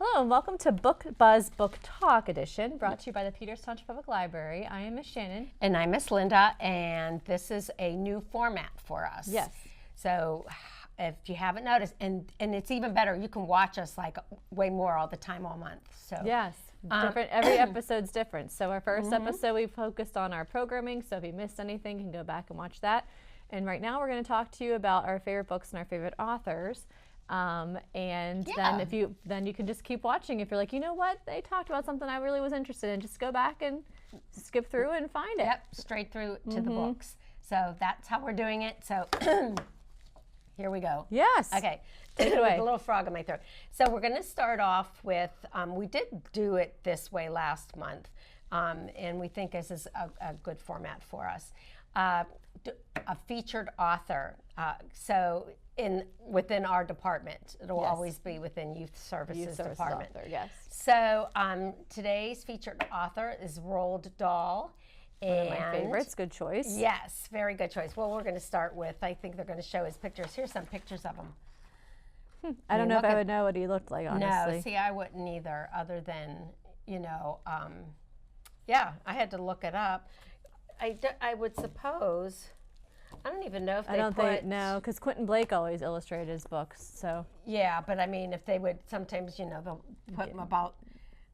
Hello and welcome to Book Buzz Book Talk Edition, brought to you by the Peters Township Public Library. I am Miss Shannon. And I'm Miss Linda, and this is a new format for us. Yes. So if you haven't noticed, and it's even better, you can watch us like way more all the time all month. So yes, different. Every episode's different. So our first episode we focused on our programming, so if you missed anything, you can go back and watch that. And right now we're going to talk to you about our favorite books and our favorite authors. Then you can just keep watching. If you're like, you know what, they talked about something I really was interested in, just go back and skip through and find it. Yep, straight through to the books. So that's how we're doing it. So here we go. Yes. Okay. Take it away. A little frog in my throat. So we're going to start off with, we did do it this way last month, and we think this is a good format for us. A featured author. Within our department, it'll always be within Youth Services Department. Author, yes. So today's featured author is Roald Dahl. One of my favorites. Good choice. Yes, very good choice. Well, we're going to start with, I think they're going to show his pictures. Here's some pictures of him. I don't know if I would know what he looked like, honestly. No, see, I wouldn't either, other than, yeah, I had to look it up. I would suppose, I don't even know if they no, because Quentin Blake always illustrated his books, so. Yeah, but I mean, if they would, sometimes, they'll put them about.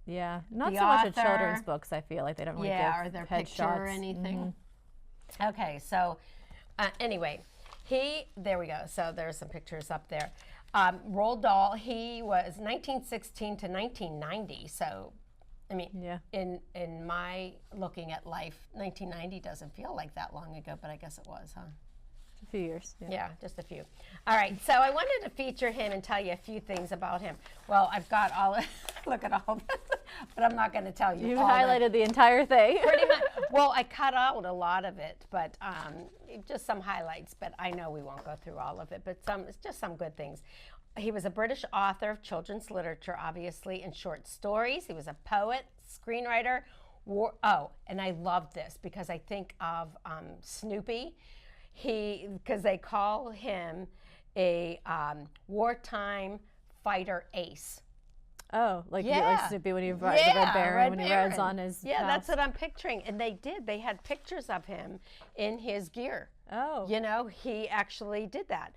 Yeah, not the so author. much with children's books, I feel like they don't really give or their picture headshots. or anything. Okay, so anyway, there we go. So there's some pictures up there. Roald Dahl, he was 1916 to 1990, so I mean, in my looking at life, 1990 doesn't feel like that long ago, but I guess it was, huh? A few years. Yeah, just a few. All right, so I wanted to feature him and tell you a few things about him. Well, I've got look at all this, but I'm not going to tell you. You've highlighted the entire thing. Pretty much. Well, I cut out a lot of it, but just some highlights, but I know we won't go through all of it, but it's just some good things. He was a British author of children's literature, obviously, and short stories. He was a poet, screenwriter. And I love this because I think of Snoopy. Because they call him a wartime fighter ace. Oh, like Snoopy when he the Red Baron when he rides on his house. That's what I'm picturing. And they did. They had pictures of him in his gear. Oh. He actually did that.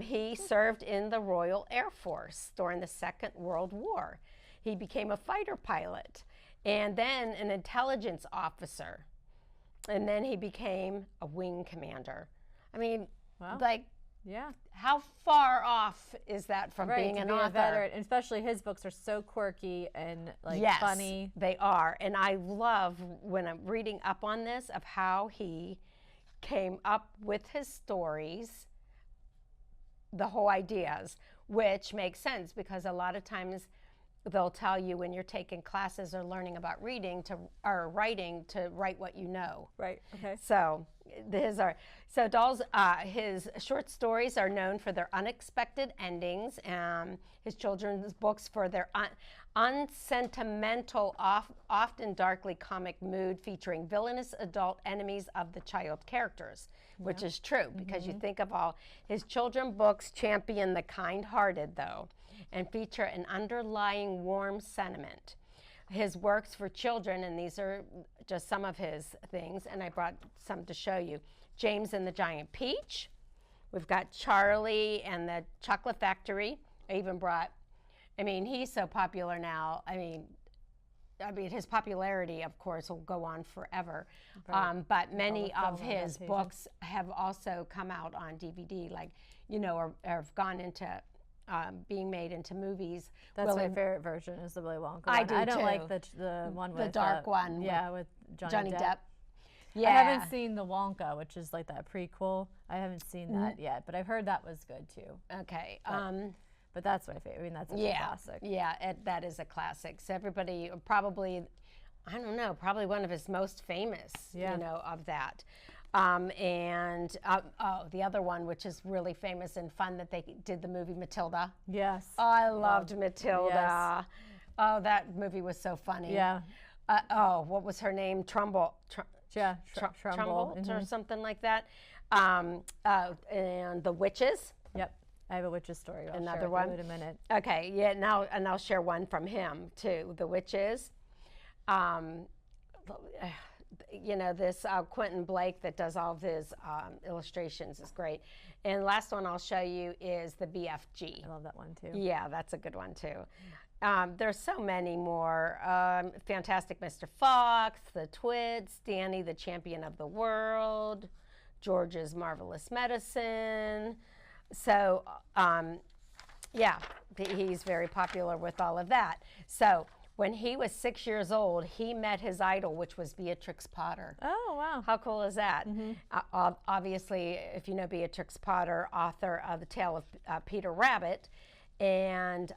He served in the Royal Air Force during the Second World War. He became a fighter pilot and then an intelligence officer. And then he became a wing commander. I mean, how far off is that from being an author? A veteran, and especially his books are so quirky and funny. They are. And I love when I'm reading up on this of how he came up with his stories, the whole ideas, which makes sense because a lot of times they'll tell you when you're taking classes or learning about writing to write what you know. Right. Okay. So Dahl's his short stories are known for their unexpected endings. His children's books for their unsentimental, often darkly comic mood, featuring villainous adult enemies of the child characters, which is true because you think of all his children books champion the kind-hearted though, and feature an underlying warm sentiment. His works for children, and these are just some of his things, and I brought some to show you. James and the Giant Peach. We've got Charlie and the Chocolate Factory. I even brought, he's so popular now. I mean, his popularity, of course, will go on forever. Right. But many of his books have also come out on DVD, or have gone into being made into movies. That's my favorite version is the Willy Wonka one. I do I don't too. like the one with the dark one. Yeah, with Johnny Depp. Yeah. I haven't seen the Wonka, which is like that prequel. I haven't seen that yet, but I've heard that was good too. Okay. But that's my favorite. That's a classic. Yeah, that is a classic. So everybody probably, I don't know, probably one of his most famous, of that. And the other one, which is really famous and fun, that they did the movie Matilda. Yes. I loved Matilda. Yes. Oh, that movie was so funny. Yeah. what was her name? Trumbull. Yeah, Trumbull Mhm. or something like that. And The Witches. Yep. I have a witch's story. I'll Another share it one? with you in a minute. Okay, yeah, now, and I'll share one from him too, The Witches. You know, this Quentin Blake that does all of his illustrations is great. And last one I'll show you is the BFG. I love that one too. Yeah, that's a good one too. There's so many more. Fantastic Mr. Fox, The Twits, Danny the Champion of the World, George's Marvelous Medicine. So, yeah, he's very popular with all of that. So when he was 6 years old, he met his idol, which was Beatrix Potter. Oh, wow. How cool is that? Obviously, if you know Beatrix Potter, author of The Tale of Peter Rabbit, and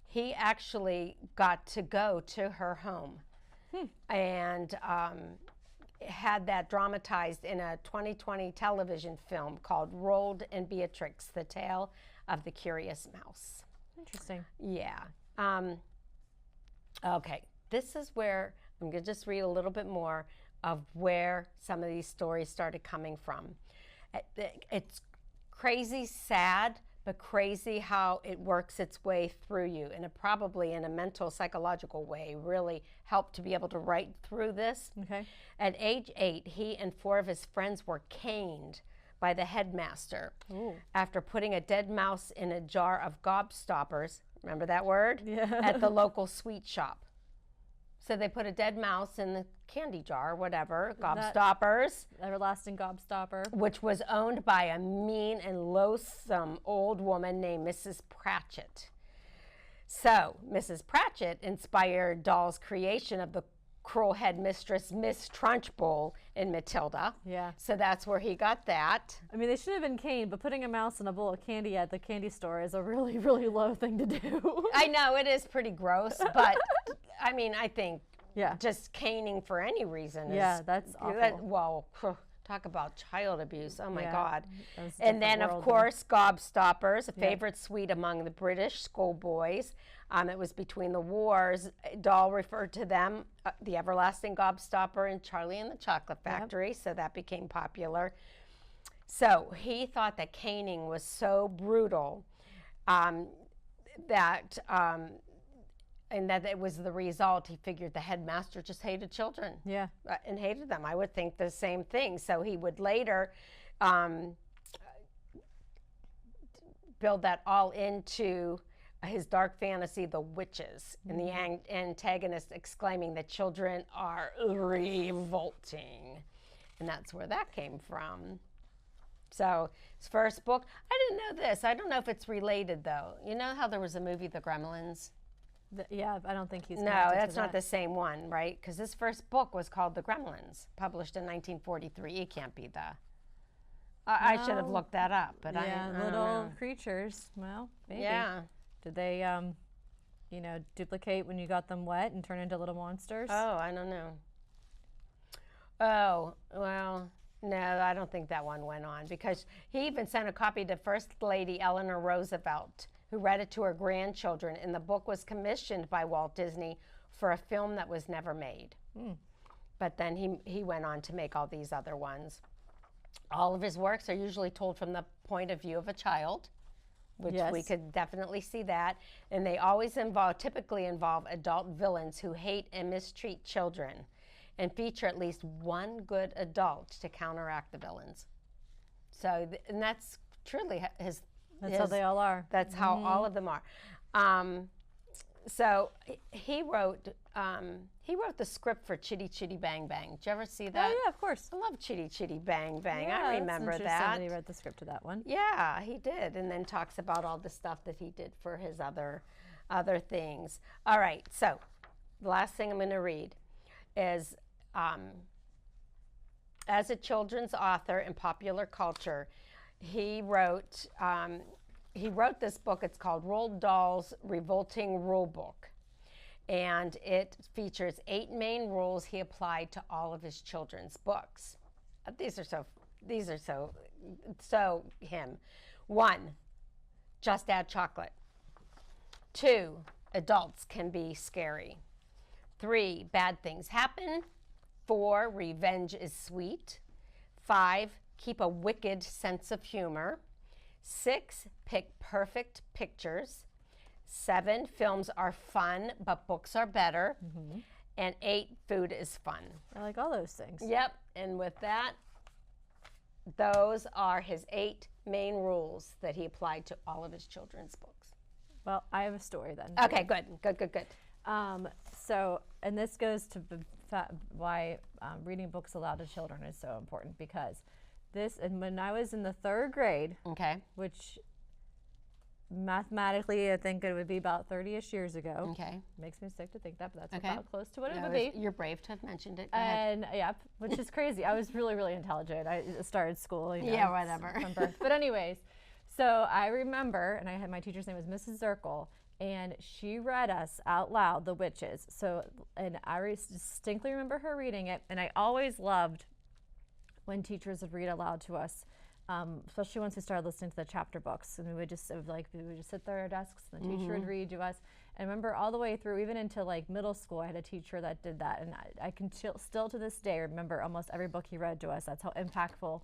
he actually got to go to her home and had that dramatized in a 2020 television film called Roald and Beatrix, The Tale of the Curious Mouse. Interesting. Yeah. Okay, this is where I'm going to just read a little bit more of where some of these stories started coming from. It's crazy sad, but crazy how it works its way through you, and it probably in a mental, psychological way really helped to be able to write through this. Okay. At age 8, he and 4 of his friends were caned by the headmaster after putting a dead mouse in a jar of gobstoppers. Remember that word? Yeah. At the local sweet shop. So they put a dead mouse in the candy jar, whatever, gobstoppers. Everlasting gobstopper. Which was owned by a mean and loathsome old woman named Mrs. Pratchett. So Mrs. Pratchett inspired Dahl's creation of the cruel headmistress, Miss Trunchbull, in Matilda. Yeah. So that's where he got that. I mean, they should have been caned, but putting a mouse in a bowl of candy at the candy store is a really, really low thing to do. I know, it is pretty gross, but I mean, I think Yeah. just caning for any reason is... Yeah, that's awful. Talk about child abuse. Oh, my Yeah, God. that was a And then, different of world course, gobstoppers, a favorite sweet among the British schoolboys. It was between the wars. Dahl referred to them, the everlasting gobstopper and Charlie and the Chocolate Factory, so that became popular. So he thought that caning was so brutal that it was the result. He figured the headmaster just hated children. Yeah. And hated them. I would think the same thing. So he would later build that all into his dark fantasy, The Witches, and the antagonist exclaiming that children are revolting. And that's where that came from. So his first book, I didn't know this. I don't know if it's related, though. You know how there was a movie, The Gremlins? Yeah, I don't think he's No, connected that's to not that. the same one, right? Because his first book was called The Gremlins, published in 1943. It can't be the... I should have No. looked that up, but I don't little know. creatures. Well, maybe. Yeah. Did they, duplicate when you got them wet and turn into little monsters? Oh, I don't know. Oh, well, no, I don't think that one went on, because he even sent a copy to First Lady Eleanor Roosevelt, who read it to her grandchildren, and the book was commissioned by Walt Disney for a film that was never made. But then he went on to make all these other ones. All of his works are usually told from the point of view of a child, which we Yes. could definitely see that. And they always typically involve adult villains who hate and mistreat children, and feature at least one good adult to counteract the villains. So, and that's truly his... That's how they all are. That's how all of them are. So he wrote the script for Chitty Chitty Bang Bang. Did you ever see that? Oh, yeah, of course. I love Chitty Chitty Bang Bang. Yeah, I that's remember interesting that. He read the script to that one. Yeah, he did, and then talks about all the stuff that he did for his other things. All right, so the last thing I'm going to read is, as a children's author in popular culture, he wrote this book. It's called Roald Dahl's Revolting Rule Book, and it features 8 main rules he applied to all of his children's books. These are so him. 1, just add chocolate. 2, adults can be scary. 3, bad things happen. 4, revenge is sweet. 5, keep a wicked sense of humor. 6, pick perfect pictures. 7, films are fun, but books are better. And 8, food is fun. I like all those things. Yep, and with that, those are his 8 main rules that he applied to all of his children's books. Well, I have a story then. Okay, good. So, and this goes to why reading books aloud to children is so important, because and when I was in the 3rd grade, Okay. which mathematically I think it would be about 30-ish years ago. Okay. Makes me sick to think that, but that's Okay. about close to what it No, would be. You're brave to have mentioned it. Go ahead. And yeah, which is crazy. I was really, really intelligent. I started school, Yeah, whatever. from birth. But anyways, so I remember, and my teacher's name was Mrs. Zirkle, and she read us out loud The Witches. So, and I distinctly remember her reading it, and I always loved when teachers would read aloud to us. Especially once we started listening to the chapter books, and we would just sit there at our desks, and the teacher would read to us. And I remember all the way through, even into like middle school, I had a teacher that did that, and I can still to this day remember almost every book he read to us. That's how impactful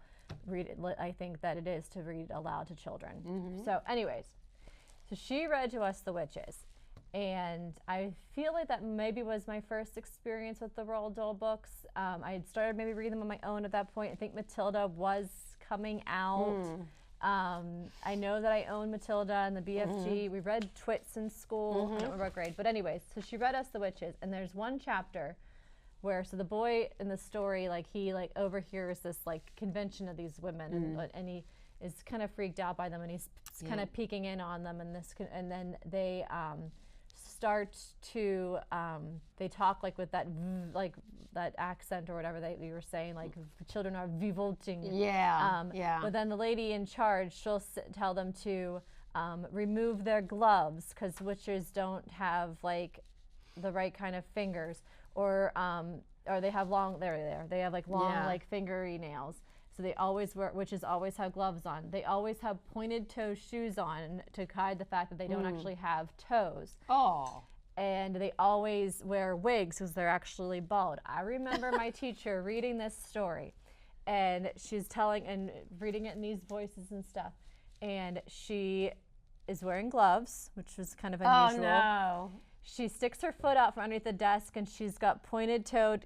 I think that it is to read aloud to children. So, anyways, so she read to us The Witches, and I feel like that maybe was my first experience with the Roald Dahl books. I had started maybe reading them on my own at that point. I think Matilda was coming out. I know that I owned Matilda and the BFG. We read Twits in school. I don't remember what grade. But anyways, so she read us The Witches. And there's one chapter where, so the boy in the story, like he like overhears this like convention of these women, and he is kind of freaked out by them, and he's kind of peeking in on them, and then they start to they talk like with that that accent or whatever we were saying, like children are vivolting. Yeah. But then the lady in charge, she'll tell them to remove their gloves because witches don't have like the right kind of fingers, or they have long. They have like long like fingery nails. So they always witches always have gloves on. They always have pointed toe shoes on to hide the fact that they don't actually have toes. Oh. And they always wear wigs because they're actually bald. I remember my teacher reading this story, and she's telling and reading it in these voices and stuff. And she is wearing gloves, which was kind of unusual. Oh, no. She sticks her foot out from underneath the desk, and she's got pointed-toed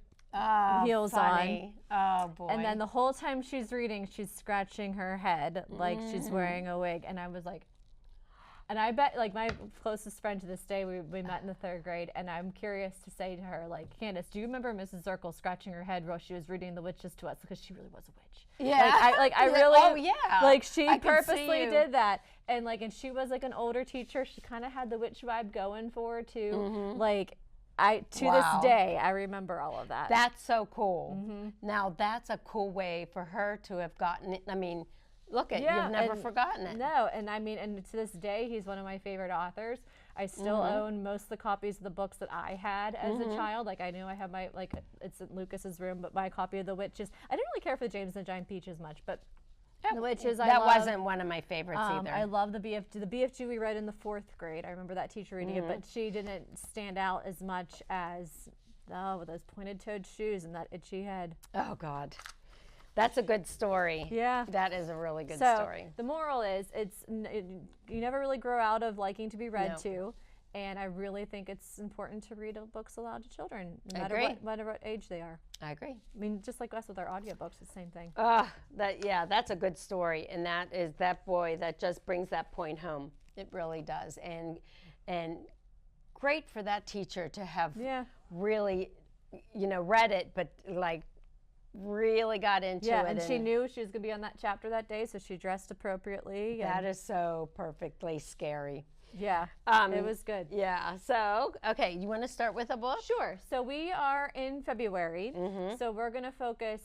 heels funny. on. Oh, boy. And then the whole time she's reading, she's scratching her head like she's wearing a wig. And I was like, and I bet like my closest friend to this day, we met in the 3rd grade, and I'm curious to say to her, like, Candace, do you remember Mrs. Zirkle scratching her head while she was reading The Witches to us? Because she really was a witch. Yeah. I really, oh, yeah. like she I could see purposely you. did that. And like, and she was like an older teacher. She kind of had the witch vibe going for her too. Like, to Wow. this day, I remember all of that. That's so cool. Now, that's a cool way for her to have gotten it. I mean, look at you've never forgotten it. No, and I mean, and to this day, he's one of my favorite authors. I still own most of the copies of the books that I had as a child. Like, I knew I have my, like, it's in Lucas's room, but my copy of The Witches. I didn't really care for the James and the Giant Peach as much, but The Witches I That love. wasn't one of my favorites either. I love the BFG. The BFG we read in the 4th grade. I remember that teacher reading it, but she didn't stand out as much as, with those pointed-toed shoes and that itchy head. Oh, God. That's a good story. Yeah. That is a really good So story. the moral is, you never really grow out of liking to be read No. to, and I really think it's important to read books aloud to children, no I matter agree. what age they are. I agree. I mean, just like us with our audiobooks, the same thing. That's a good story, and that is that boy that just brings that point home. It really does, and great for that teacher to have really, read it, but like really got into it. And she knew she was going to be on that chapter that day, so she dressed appropriately. That is so perfectly scary. Yeah, it was good. Yeah. So, okay, you want to start with a book? Sure. So we are in February, so we're going to focus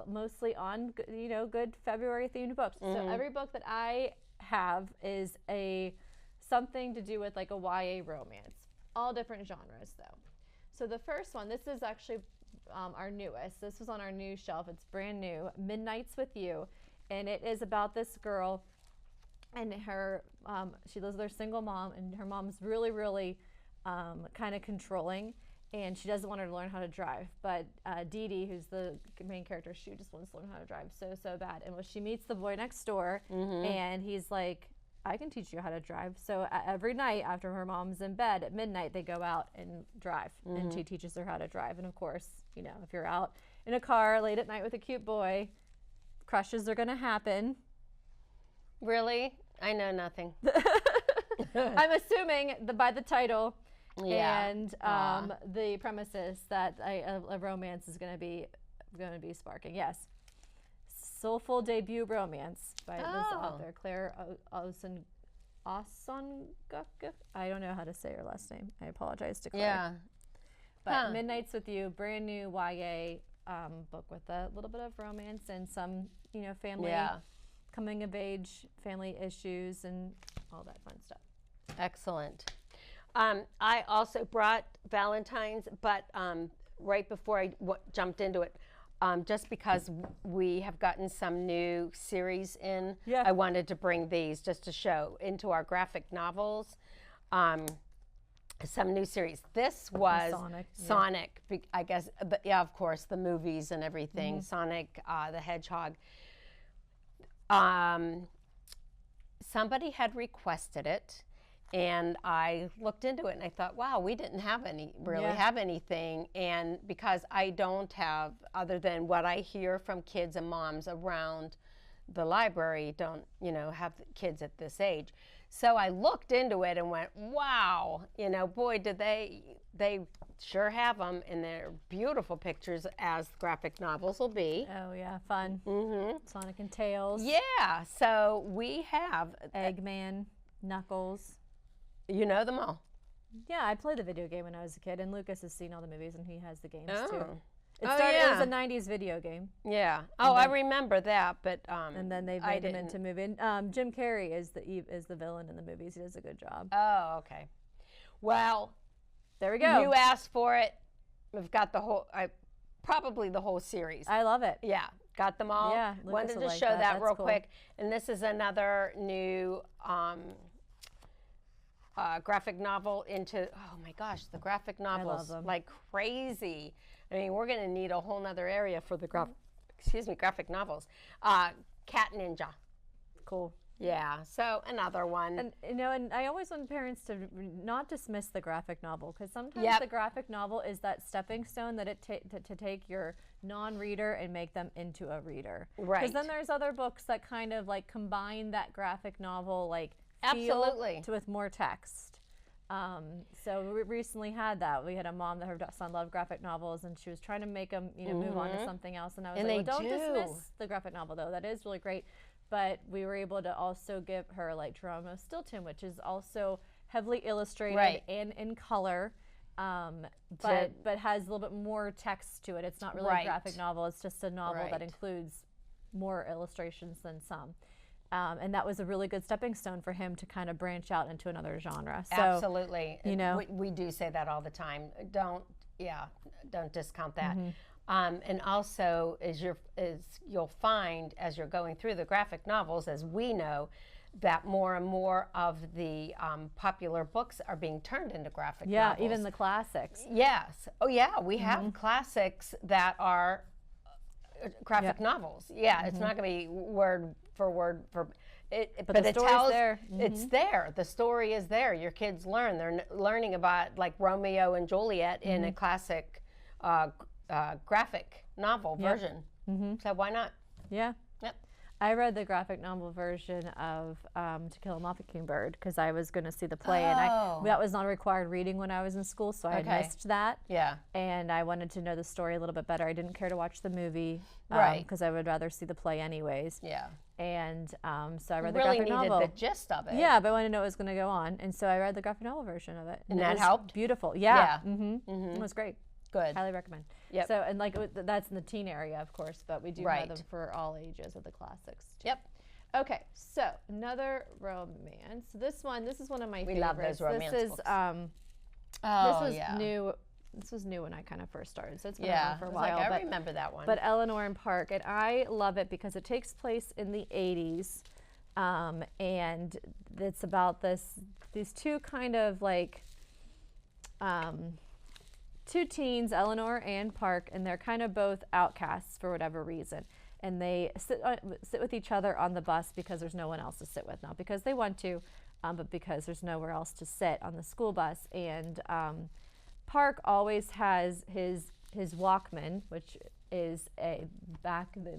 mostly on good February themed books. So every book that I have is something to do with like a YA romance. All different genres though. So the first one, this is actually our newest. This was on our new shelf. It's brand new. Midnights with You, and it is about this girl and her. She lives with her single mom, and her mom's really, really kind of controlling. and she doesn't want her to learn how to drive. But Dee Dee, who's the main character, she just wants to learn how to drive so bad. And when she meets the boy next door, and he's like, I can teach you how to drive. So every night after her mom's in bed at midnight, they go out and drive, and she teaches her how to drive. And of course, you know, if you're out in a car late at night with a cute boy, crushes are going to happen. Really? I know nothing. I'm assuming by the title Yeah. and the premises that a romance is going to be sparking. Yes. Soulful debut romance by this author, Claire Osongaka. I don't know how to say her last name. I apologize to Claire. Yeah. But Midnights with You, brand new YA book with a little bit of romance and some, you know, family, coming of age, family issues, and all that fun stuff. Excellent. I also brought Valentine's, but right before I jumped into it, just because we have gotten some new series in, I wanted to bring these just to show into our graphic novels. Some new series. This was Sonic, I guess, of course, the movies and everything. Sonic the Hedgehog. Somebody had requested it, and I looked into it, and I thought, wow, we didn't have have anything. And because I don't have, other than what I hear from kids and moms around the library, don't, you know, have kids at this age. So I looked into it and went, wow, you know, boy, did they sure have them, and they're beautiful pictures, as graphic novels will be. Oh yeah, fun. Sonic and Tails. Yeah, so we have Eggman, Knuckles. You know them all. Yeah, I played the video game when I was a kid, and Lucas has seen all the movies, and he has the games too. It was a 90s video game. Yeah. Oh, I remember that, but and then they made him into movie. And Jim Carrey is the villain in the movies. He does a good job. Oh, okay. Well, there we go. You asked for it. We've got the whole, probably the whole series. I love it. Yeah, got them all. Yeah, wanted to show that real quick. And this is another new graphic novel into, oh my gosh, the graphic novels, like crazy. I mean, we're going to need a whole nother area for the graphic novels. Cat Ninja. Cool. Yeah, so another one. And you know, and I always want parents to not dismiss the graphic novel, because sometimes the graphic novel is that stepping stone that to take your non-reader and make them into a reader. Right. Because then there's other books that kind of like combine that graphic novel like Absolutely. feel with more text. So we recently had that. We had a mom that her son loved graphic novels, and she was trying to make him, you know, move on to something else. And I was like, well, don't dismiss the graphic novel, though. That is really great. But we were able to also give her like Geronimo Stilton, which is also heavily illustrated and in color, but has a little bit more text to it. It's not really a graphic novel. It's just a novel that includes more illustrations than some. And that was a really good stepping stone for him to kind of branch out into another genre. So, absolutely. You know, we do say that all the time. Don't discount that. And also, as you'll find as you're going through the graphic novels, as we know, that more and more of the popular books are being turned into graphic novels. Yeah, even the classics. Yes. Oh, yeah. We have classics that are graphic novels. Yeah, it's not going to be word for word for it, but the it tells there. It's there. The story is there. Your kids learn. They're learning about like Romeo and Juliet in a classic graphic novel version. So why not? Yeah. Yep. I read the graphic novel version of To Kill a Mockingbird because I was going to see the play, and that was not a required reading when I was in school, so I missed that. Yeah. And I wanted to know the story a little bit better. I didn't care to watch the movie because I would rather see the play anyways. Yeah. And so I read the really graphic novel. Needed the gist of it. Yeah, but I wanted to know what was going to go on, and so I read the graphic novel version of it. And it that was helped? Beautiful. Yeah. It was great. Good. Highly recommend. Yep. So, and like that's in the teen area, of course, but we do have them for all ages of the classics too. Yep. Okay, so another romance. This is one of my favorites. We love those romance books. New. This was new when I kind of first started, so it's been around for a while. I remember that one. But Eleanor and Park, and I love it because it takes place in the 80s, and it's about these two kind of like two teens, Eleanor and Park, and they're kind of both outcasts for whatever reason. And they sit with each other on the bus because there's no one else to sit with. Not because they want to, but because there's nowhere else to sit on the school bus. And Park always has his Walkman, which is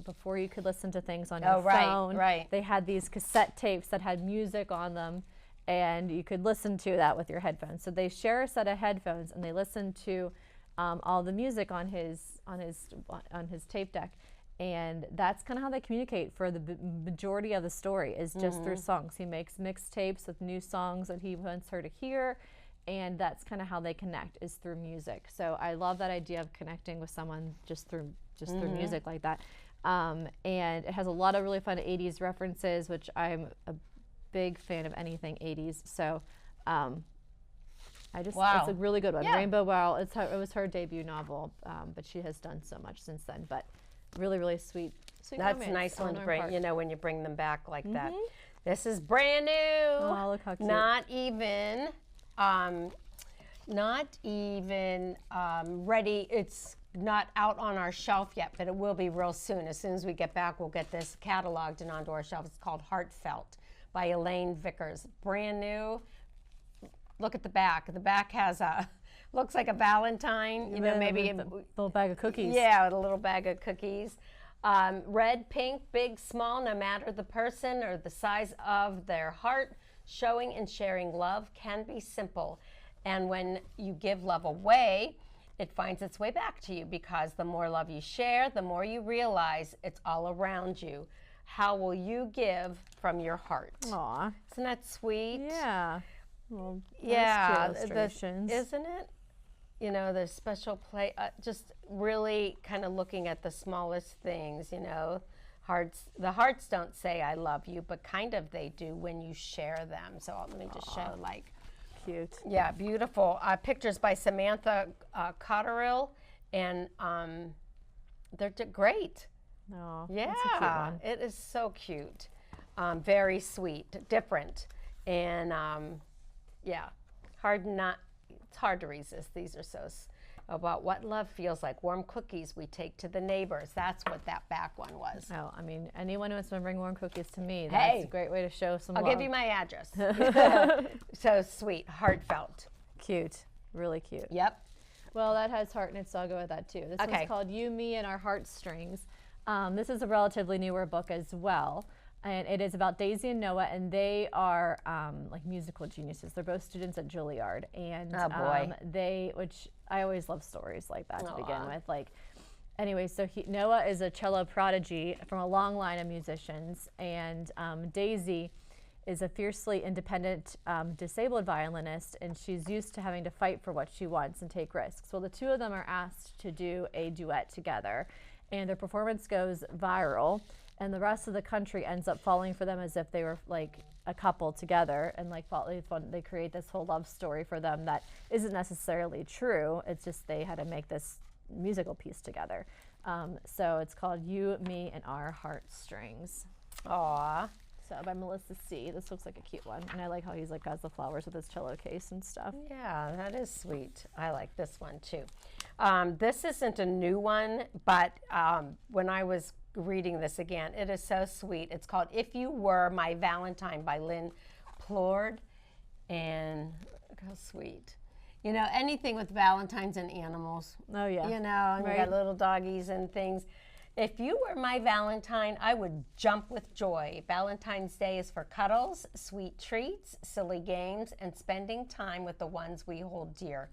before you could listen to things on your phone. Right. They had these cassette tapes that had music on them, and you could listen to that with your headphones. So they share a set of headphones, and they listen to all the music on his tape deck. And that's kind of how they communicate for the majority of the story, is just through songs. He makes mixtapes with new songs that he wants her to hear, and that's kind of how they connect, is through music. So I love that idea of connecting with someone just through music like that. And it has a lot of really fun 80s references, which I'm a big fan of anything 80s. So it's a really good one. Yeah. Rainbow Wow, it was her debut novel, but she has done so much since then. But really, really sweet That's romance. a nice one to Eleanor and bring, Park. when you bring them back like that. This is brand new. Oh, look how cute. Not even ready. It's not out on our shelf yet, but it will be real soon. As soon as we get back, we'll get this cataloged and onto our shelf. It's called Heartfelt by Elaine Vickers. Brand new. Look at the back. The back has looks like a Valentine, maybe a little bag of cookies. Yeah, with a little bag of cookies. Red, pink, big, small, no matter the person or the size of their heart, showing and sharing love can be simple. And when you give love away, it finds its way back to you, because the more love you share, the more you realize it's all around you. How will you give from your heart? Aw. Isn't that sweet? Yeah. Well, Yeah, nice illustrations. isn't it? The special play, just really kind of looking at the smallest things, Hearts, the hearts don't say I love you, but kind of they do when you share them. So let me just show, Cute. yeah, beautiful. Pictures by Samantha Cotterill, and they're great. Oh, Yeah, that's a cute one. it is so cute. Very sweet, different, and it's hard to resist. These are about what love feels like. Warm cookies we take to the neighbors. That's what that back one was. Oh, I mean, anyone who wants to bring warm cookies to me, Hey. that's a great way to show some I'll love. give you my address. So sweet, heartfelt. Cute. Really cute. Yep. Well, that has heart in it, so I'll go with that too. This Okay. one's called You, Me, and Our Heartstrings. This is a relatively newer book as well. And it is about Daisy and Noah, and they are musical geniuses. They're both students at Juilliard, and Oh, boy. which I always love stories like that to begin with. Anyway, so Noah is a cello prodigy from a long line of musicians, and Daisy is a fiercely independent disabled violinist, and she's used to having to fight for what she wants and take risks. Well, the two of them are asked to do a duet together, and their performance goes viral. And the rest of the country ends up falling for them as if they were a couple together, and they create this whole love story for them that isn't necessarily true. It's just they had to make this musical piece together. So it's called You, Me, and Our Heartstrings. Aw. So by Melissa C. This looks like a cute one, and I like how he's has the flowers with his cello case and stuff. Yeah, that is sweet. I like this one too. This isn't a new one, but when I was reading this again, it is so sweet. It's called If You Were My Valentine by Lynn Plord, and look how sweet. Anything with Valentines and animals. Oh yeah. And we got little doggies and things. If you were my Valentine, I would jump with joy. Valentine's Day is for cuddles, sweet treats, silly games, and spending time with the ones we hold dear.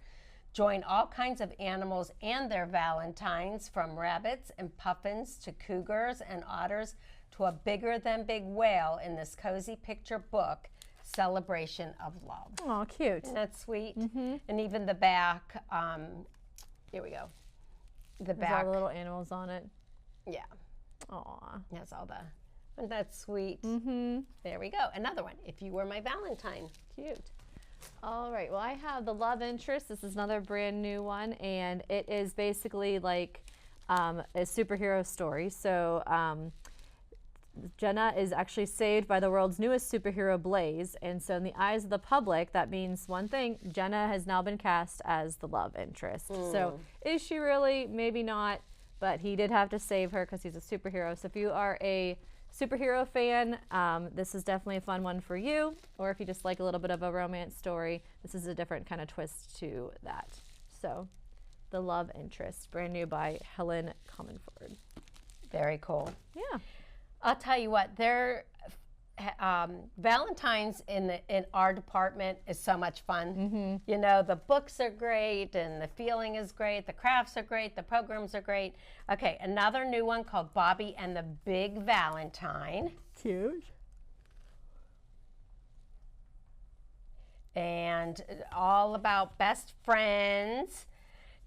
Join all kinds of animals and their Valentines, from rabbits and puffins to cougars and otters to a bigger than big whale, in this cozy picture book, Celebration of Love. Oh, cute. Isn't that sweet? And even the back, here we go. The There's back. all the little animals on it. Yeah. Aw. That's all isn't that sweet? There we go. Another one. If You Were My Valentine. Cute. All right. Well, I have The Love Interest. This is another brand new one, and it is basically a superhero story. So Jenna is actually saved by the world's newest superhero, Blaze. And so in the eyes of the public, that means one thing: Jenna has now been cast as the love interest. So is she really? Maybe not. But he did have to save her because he's a superhero. So if you are a superhero fan, this is definitely a fun one for you. Or if you just like a little bit of a romance story, this is a different kind of twist to that. So The Love Interest, brand new by Helen Cominford. Very cool. Yeah. I'll tell you what, Valentine's in our department is so much fun. You know, the books are great and the feeling is great, the crafts are great, the programs are great. Okay, another new one called Bobby and the Big Valentine. Cute. And all about best friends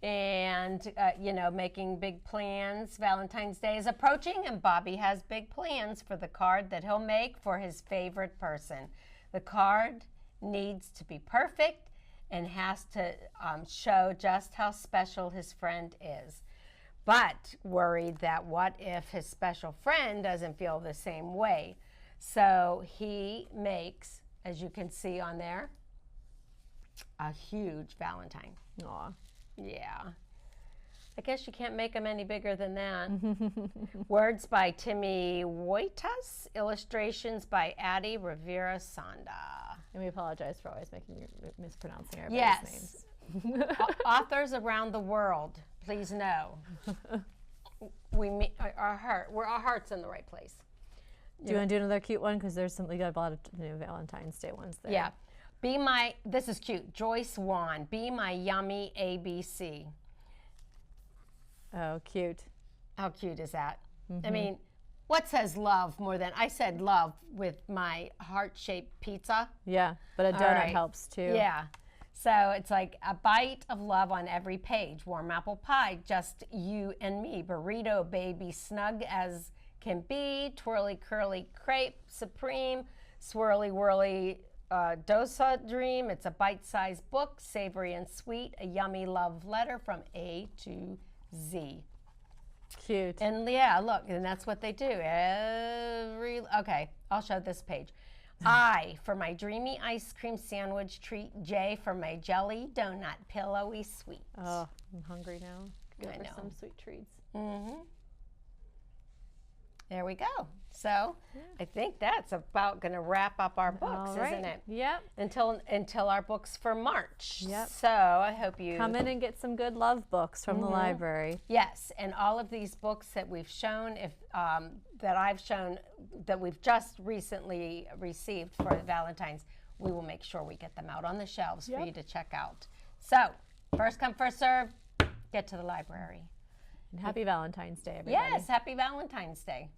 and, you know, making big plans. Valentine's Day is approaching, and Bobby has big plans for the card that he'll make for his favorite person. The card needs to be perfect and has to show just how special his friend is. But worried that what if his special friend doesn't feel the same way? So he makes, as you can see on there, a huge Valentine. Aw. Yeah. I guess you can't make them any bigger than that. Words by Timmy Wojtas, illustrations by Addie Rivera Sanda. And we apologize for always mispronouncing everybody's names. Authors around the world, please know. Our heart's in the right place. Do you want to do another cute one? Because we got a lot of new Valentine's Day ones there. Yeah. This is cute. Joyce Wan, Be My Yummy ABC. Oh, cute. How cute is that? I mean, what says love more than, I said love with my heart-shaped pizza. Yeah, but a donut helps too. Yeah. So it's like a bite of love on every page. Warm apple pie, just you and me. Burrito baby, snug as can be. Twirly curly crepe, supreme. Swirly whirly dosa dream. It's a bite-sized book, savory and sweet. A yummy love letter from A to Z. Cute. And yeah, look, and that's what they do. Okay, I'll show this page. I for my dreamy ice cream sandwich treat. J for my jelly donut pillowy sweet. Oh, I'm hungry now. Go I for know. some sweet treats. There we go. So I think that's about going to wrap up our books, isn't it? Yep. Until our books for March. Yep. So I hope you Come in and get some good love books from the library. Yes, and all of these books that we've shown, that I've shown, that we've just recently received for Valentine's, we will make sure we get them out on the shelves for you to check out. So first come, first serve. Get to the library. And happy Valentine's Day, everybody. Yes, happy Valentine's Day.